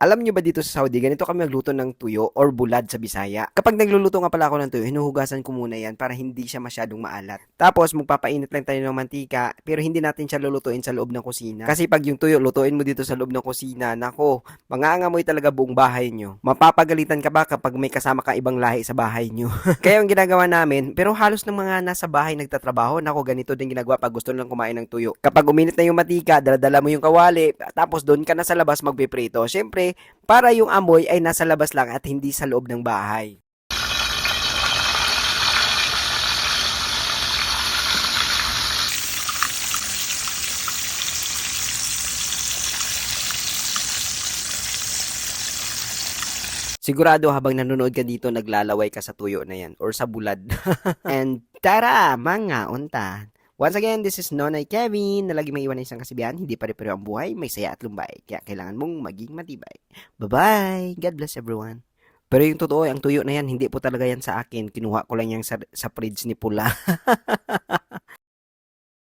Alam nyo ba dito sa Saudi, ganito kami magluto ng tuyo or bulad sa Bisaya. Kapag nagluluto nga pala ako ng tuyo, hinuhugasan ko muna yan para hindi siya masyadong maalat. Tapos, magpapainit lang tayo ng mantika, pero hindi natin siya lulutuin sa loob ng kusina. Kasi pag yung tuyo, lutuin mo dito sa loob ng kusina, nako, mangangamoy talaga buong bahay nyo. Mapapagalitan ka ba kapag may kasama ka ibang lahi sa bahay nyo? Kaya yung ginagawa namin, pero halos ng mga nasa bahay nagtatrabaho, nako, ganito din ginagawa pag gusto nilang kumain ng tuyo. Kapag uminit na yung mantika, daladala mo yung kawali, tapos doon ka na sa labas magpiprito. Siyempre, para yung amoy ay nasa labas lang at hindi sa loob ng bahay. Sigurado habang nanonood ka dito, naglalaway ka sa tuyo na yan or sa bulad. And tara, mga unta. Once again, this is Nonay Kevin, na lagi may iwan ng isang kasibihan, hindi pare-pareho ang buhay, may saya at lumbay. Kaya kailangan mong maging matibay. Bye-bye! God bless everyone. Pero yung totoo, ang tuyo na yan, hindi po talaga yan sa akin. Kinuha ko lang yan sa fridge ni Pula.